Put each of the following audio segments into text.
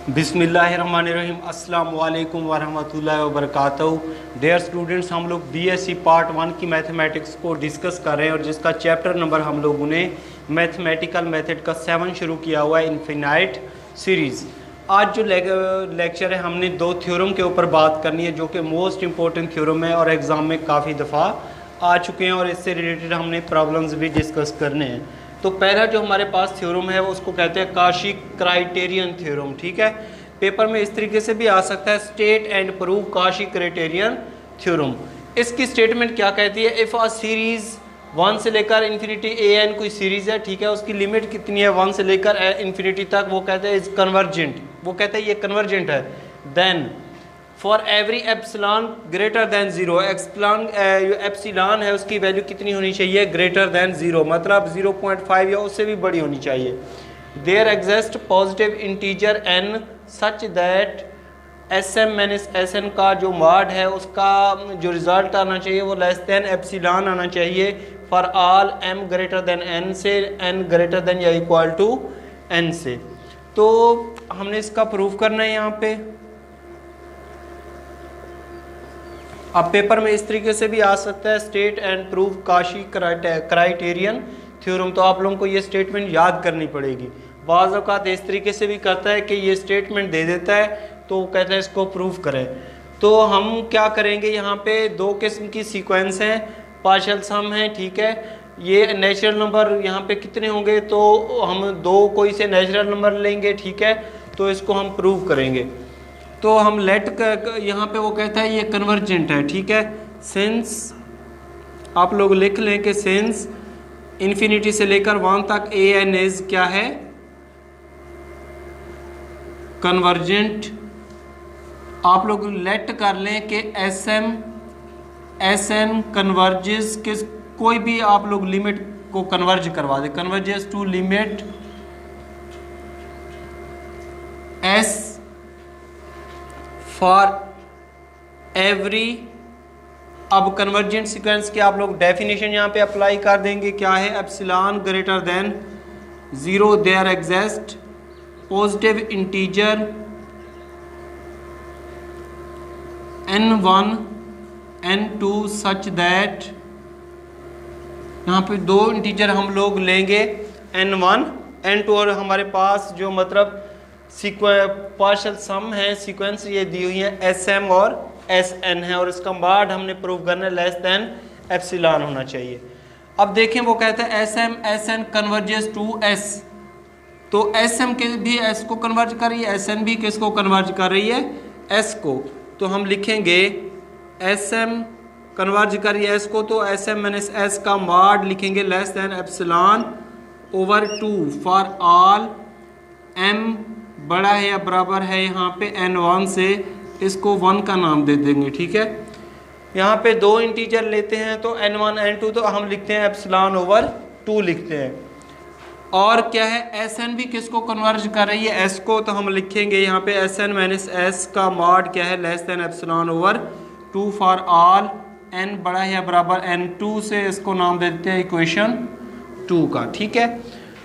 बिस्मिल्लाहिर्रहमानिर्रहीम अस्सलाम वालेकुम वरहमतुल्लाहि वबरकातुहू। डियर स्टूडेंट्स, हम लोग बीएससी पार्ट 1 की मैथमेटिक्स को डिस्कस कर रहे हैं और जिसका चैप्टर नंबर हम लोगों ने मैथमेटिकल मेथड का 7 शुरू किया हुआ है, इनफिनाइट सीरीज़। आज जो लेक्चर है हमने दो थ्योरम के ऊपर बात करनी है जो कि मोस्ट इंपॉर्टेंट थ्योरम है और एग्ज़ाम में काफ़ी दफ़ा आ चुके हैं और इससे रिलेटेड हमने प्रॉब्लम्स भी डिस्कस करने हैं। तो पहला जो हमारे पास थ्योरम है वो उसको कहते हैं काशी क्राइटेरियन थ्योरम। ठीक है, पेपर में इस तरीके से भी आ सकता है, state and prove Kashi criterion theorem. इसकी स्टेटमेंट क्या कहती है? इफ़ अ सीरीज़ 1 से लेकर इन्फिनिटी ए एन कोई सीरीज़ है, ठीक है, उसकी लिमिट कितनी है 1 से लेकर इन्फिनिटी तक, वो कहते हैं इज कन्वर्जेंट, वो कहते हैं ये कन्वर्जेंट है। Then for every epsilon greater than zero, epsilon है उसकी वैल्यू कितनी होनी चाहिए? ग्रेटर दैन ज़ीरो, मतलब 0.5 या उससे भी बड़ी होनी चाहिए। There exist positive integer n such that s m minus s n का जो मॉड है उसका जो रिज़ल्ट आना चाहिए वो लेस दैन एप्सिलॉन आना चाहिए for all m greater than n से एन ग्रेटर दैन या इक्वल टू एन से। तो हमने इसका प्रूफ करना है यहाँ पे। अब पेपर में इस तरीके से भी आ सकता है, state and prove Kashi criterion theorem. तो आप लोगों को ये स्टेटमेंट याद करनी पड़ेगी। बाज़ औक़ात इस तरीके से भी करता है कि ये स्टेटमेंट दे देता है तो कहता है इसको प्रूव करें। तो हम क्या करेंगे, यहाँ पे दो किस्म की सीक्वेंस हैं, पार्शियल सम है, ठीक है। ये नेचुरल नंबर यहाँ पे कितने होंगे, तो हम दो कोई से नेचुरल नंबर लेंगे, ठीक है, तो इसको हम प्रूव करेंगे। तो हम लेट कर यहाँ पे वो कहता है ये कन्वर्जेंट है, ठीक है। सिंस आप लोग लिख लें कि सिंस इन्फिनिटी से लेकर 1 तक ए एन इज क्या है? कन्वर्जेंट। आप लोग लेट कर लें कि एस एन कन्वर्जेस किस, कोई भी आप लोग लिमिट को कन्वर्ज करवा दे, converges to limit s for every. अब कन्वर्जेंट सीक्वेंस की आप लोग डेफिनेशन यहाँ पे अप्लाई कर देंगे, क्या है? Epsilon greater than 0 there exist positive integer n1 n2 such that, यहाँ पे दो इंटीजर हम लोग लेंगे n1 n2 और हमारे पास जो मतलब पार्शियल सम है सीक्वेंस ये दी हुई है sm और sn है और इसका मॉड हमने प्रूव करना है लेस देन एप्सिलॉन होना चाहिए। अब देखें वो कहता है sm sn converges to s, तो sm के भी s को कन्वर्ज कर रही है, sn भी किसको कन्वर्ज कर रही है? s को। तो हम लिखेंगे sm कन्वर्ज कर रही है s को, तो sm माइनस s का मॉड लिखेंगे less than epsilon over 2 for all m बड़ा है या बराबर है यहाँ पे n1 से, इसको 1 का नाम दे देंगे, ठीक है। यहाँ पे दो इंटीजर लेते हैं तो n1 n2, तो हम लिखते हैं एप्सिलॉन ओवर 2 लिखते हैं। और क्या है? sn भी किसको कन्वर्ज कर रही है? s को, तो हम लिखेंगे यहाँ पे sn माइनस s का मॉड क्या है? Less than epsilon over 2 for all n बड़ा है या बराबर n2 से, इसको नाम दे देते हैं इक्वेशन 2 का, ठीक है।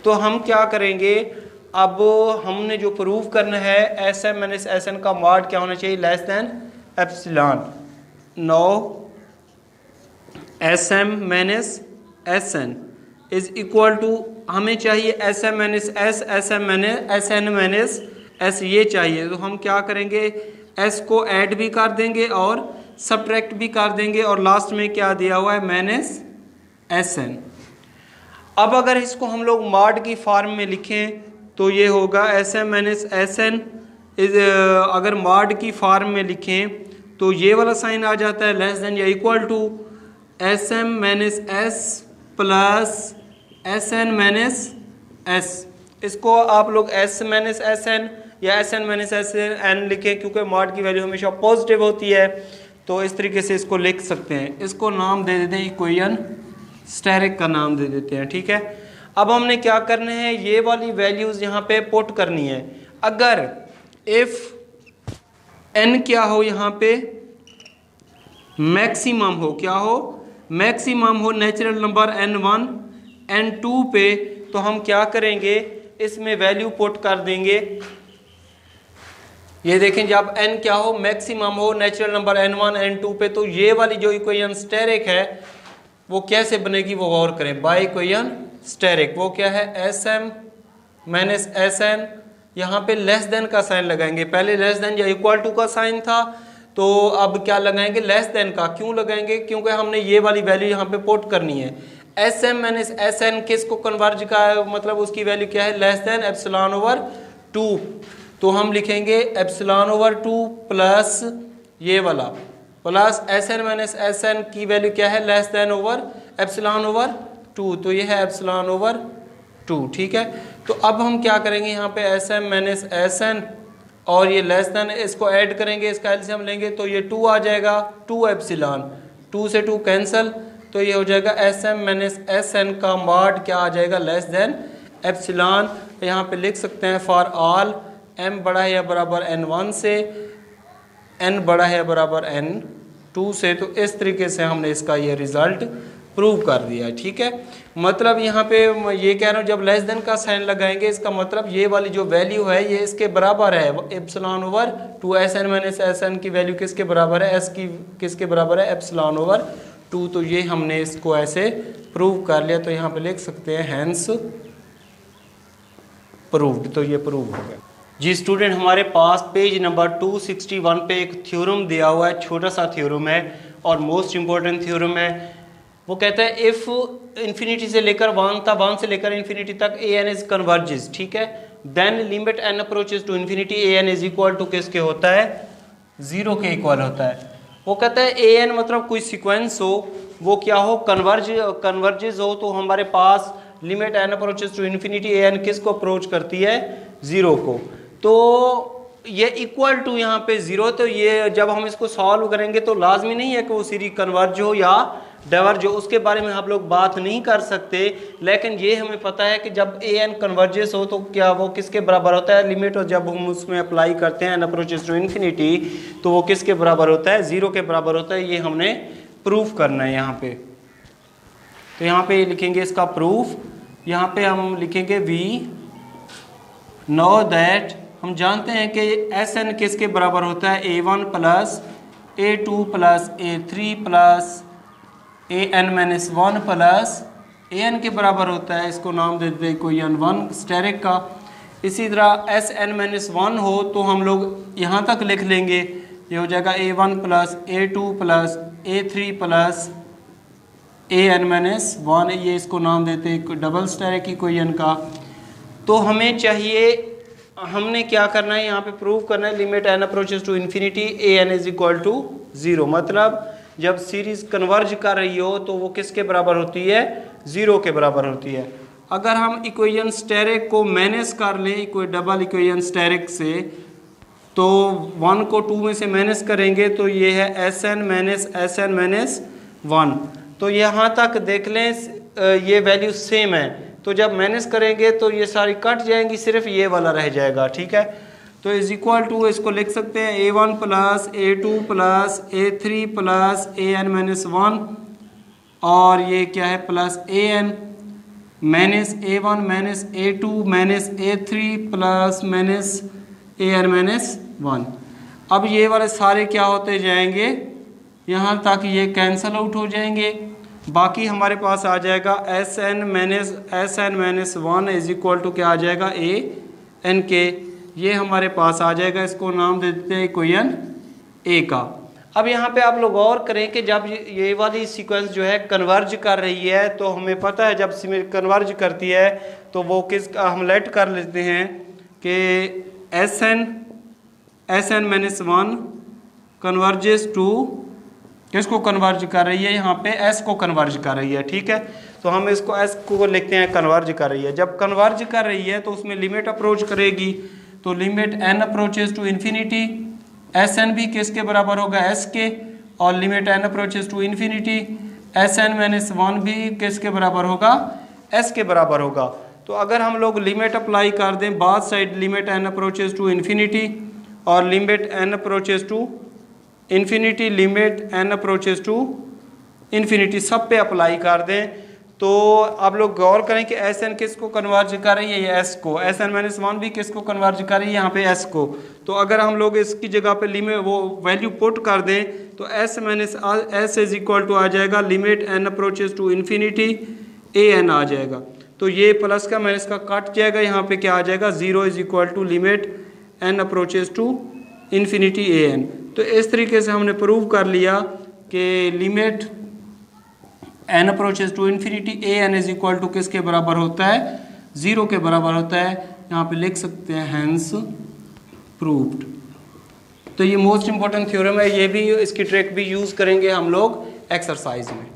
तो हम क्या करेंगे, अब हमने जो प्रूव करना है sm माइनस sn का मॉड क्या होना चाहिए? Less than epsilon. No sm minus sn is equal to, हमें चाहिए sm minus s, sm minus sn minus s ये चाहिए। तो हम क्या करेंगे, s को ऐड भी कर देंगे और सब्ट्रैक्ट भी कर देंगे और लास्ट में क्या दिया हुआ है? Minus sn। अब अगर इसको हम लोग मॉड की फॉर्म में लिखें तो ये होगा sm माइनस sn इज, अगर मॉड की फॉर्म में लिखें तो ये वाला साइन आ जाता है लेस देन या equal to sm minus s plus sn minus s। इसको आप लोग s माइनस sn या sn माइनस sn लिखें क्योंकि मॉड की वैल्यू हमेशा पॉजिटिव होती है, तो इस तरीके से इसको लिख सकते हैं। इसको नाम दे देते हैं इक्वेशन, स्टेरिक का नाम दे देते हैं, ठीक है। अब हमने क्या करना है, ये वाली वैल्यूज़ यहाँ पे पुट करनी है। अगर इफ़ n क्या हो, यहाँ पे मैक्सिमम हो, क्या हो? मैक्सिमम हो नेचुरल नंबर n1 n2 पे, तो हम क्या करेंगे, इसमें वैल्यू पुट कर देंगे ये देखें जब n क्या हो, मैक्सिमम हो नेचुरल नंबर n1 n2 पे, तो ये वाली जो इक्वेशन स्टेरिक है वो कैसे बनेगी वो गौर करें। बाय इक्वेशन स्टेरिक वो क्या है, sm माइनस sn, यहाँ पे लेस देन का साइन लगाएंगे। पहले लेस देन या इक्वल टू का साइन था, तो अब क्या लगाएंगे, लेस देन का। क्यों लगाएंगे, क्योंकि हमने ये वाली वैल्यू यहाँ पे पुट करनी है। sm माइनस sn किसको कन्वर्ज का है, मतलब उसकी वैल्यू क्या है, लेस देन एप्सिलॉन ओवर 2। तो हम लिखेंगे एप्सिलॉन ओवर 2 प्लस ये वाला प्लस sn माइनस sn की वैल्यू क्या है, less then over epsilon over 2। तो ये है एप्सिलॉन ओवर 2, ठीक है। तो अब हम क्या करेंगे, यहाँ पे sm माइनस sn और ये लेस देन, इसको ऐड करेंगे, इसका एलसीएम लेंगे तो ये 2 आ जाएगा, 2 एप्सिलॉन, 2 से 2 कैंसिल, तो ये हो जाएगा sm माइनस sn का मॉड क्या आ जाएगा, लेस देन एप्सिलॉन। यहाँ पे लिख सकते हैं फॉर ऑल m बड़ा है या बराबर n1 से, n बड़ा है या बराबर n2 से। तो इस तरीके से हमने इसका ये रिजल्ट प्रूव कर दिया, ठीक है। मतलब यहाँ पे ये कह रहा हूँ जब लेस देन का साइन लगाएंगे, इसका मतलब ये वाली जो वैल्यू है ये इसके बराबर है, epsilon over 2 sn minus sn की वैल्यू किसके बराबर है, s की किसके बराबर है, एप्सिलॉन ओवर 2। तो ये हमने इसको ऐसे प्रूव कर लिया, तो यहाँ पे लिख सकते हैं हैंस प्रूव्ड। तो ये प्रूव हो गया जी। स्टूडेंट हमारे पास पेज नंबर 261 पे एक थ्योरम दिया हुआ है, छोटा सा थ्योरम है और मोस्ट इंपॉर्टेंट थ्योरम है। वो कहता है इफ़ इन्फिनिटी से लेकर 1 था, 1 से लेकर इन्फिनिटी तक ए एन इज कन्वर्जेस, ठीक है, then limit n approaches to infinity a n is equal to किसके होता है, 0 के इक्वल होता है। वो कहता है ए एन मतलब कोई सीक्वेंस हो, वो क्या हो, कन्वर्जेस हो, तो हमारे पास limit n approaches to infinity a n किसको अप्रोच करती है, 0 को। तो ये इक्वल टू यहाँ पे 0, तो ये जब हम इसको सॉल्व करेंगे तो लाजमी नहीं है कि वो सीरीज कन्वर्ज हो या डाइवर्ज हो, उसके बारे में हम लोग बात नहीं कर सकते। लेकिन ये हमें पता है कि जब ए एन कन्वर्जेस हो तो क्या वो किसके बराबर होता है, लिमिट, और जब हम उसमें अप्लाई करते हैं एन अप्रोचेस टू इन्फिनिटी तो वो किसके बराबर होता है, 0 के बराबर होता है। ये हमने प्रूफ करना है यहाँ पे। तो यहाँ पे लिखेंगे इसका प्रूफ, यहाँ पे हम लिखेंगे वी नो दैट, हम जानते हैं कि एस एन किसके बराबर होता है, a1 plus a2 plus a3 plus an minus 1 plus an के बराबर होता है। इसको नाम दे देते हैं इक्वेशन 1 स्टेरिक का। इसी तरह sn माइनस 1 हो तो हम लोग यहाँ तक लिख लेंगे, ये हो जाएगा a1 plus a2 plus a3 plus an minus 1, ये इसको नाम देते हैं डबल स्टेरिक इक्वेशन का। तो हमें चाहिए, हमने क्या करना है यहाँ पे प्रूव करना है limit n approaches to infinity a n is equal to 0, मतलब जब सीरीज कन्वर्ज कर रही हो तो वो किसके बराबर होती है, 0 के बराबर होती है। अगर हम इक्वेशन स्टेरिक को माइनस कर लें कोई डबल इक्वेशन स्टेरिक से, तो 1 को 2 में से माइनस करेंगे तो ये है sn माइनस 1। तो यहाँ तक देख लें ये वैल्यू सेम है, तो जब माइनस करेंगे तो ये सारी कट जाएंगी, सिर्फ ये वाला रह जाएगा, ठीक है। तो इज इक्वल टू इसको लिख सकते हैं a1 plus a2 plus a3 plus an minus 1, और ये क्या है plus an minus a1 minus a2 minus a3 plus minus an minus 1। अब ये वाले सारे क्या होते जाएंगे, यहाँ तक ये कैंसल आउट हो जाएंगे, बाकी हमारे पास आ जाएगा sn minus 1 is equal to क्या आ जाएगा an के, ये हमारे पास आ जाएगा। इसको नाम दे देते हैं इक्वेशन a का। अब यहाँ पे आप लोग गौर करें कि जब ये वाली सीक्वेंस जो है कन्वर्ज कर रही है, तो हमें पता है जब कन्वर्ज करती है तो वो किस हम लेट कर लेते हैं कि sn माइनस 1 कन्वर्जेस टू किसको कन्वर्ज कर रही है, यहाँ पे s को कन्वर्ज कर रही है, ठीक है। तो हम इसको s को लिखते हैं कन्वर्ज कर रही है। जब कन्वर्ज कर रही है तो उसमें लिमिट अप्रोच करेगी, तो limit n approaches to infinity, sn भी किसके बराबर होगा, s के, और limit n approaches to infinity sn minus 1 भी किसके बराबर होगा, s के बराबर होगा। तो अगर हम लोग लिमिट अप्लाई कर दें बात side, limit n approaches to infinity और limit n approaches to infinity, limit n approaches to infinity, सब पे अप्लाई कर दें, तो आप लोग गौर करें कि एस एन किसको कन्वर्ज कर रही है, ये एस को, एस एन माइनस वन भी किसको कन्वर्ज कर रही है, यहाँ पे एस को। तो अगर हम लोग इसकी जगह पे लिमिट वो वैल्यू पुट कर दें तो s minus s is equal to आ जाएगा limit n approaches to infinity a n आ जाएगा। तो ये प्लस का माइनस का कट जाएगा, यहाँ पे क्या आ जाएगा, zero is equal to limit n approaches to infinity a n. तो इस तरीके से हमने प्रूव कर लिया कि limit n approaches to infinity a n is equal to किसके बराबर होता है, जीरो के बराबर होता है। यहाँ पे लिख सकते हैं हैंस प्रूव्ड। तो ये मोस्ट इंपॉर्टेंट थ्योरम है, ये भी इसकी ट्रिक भी यूज़ करेंगे हम लोग एक्सरसाइज में।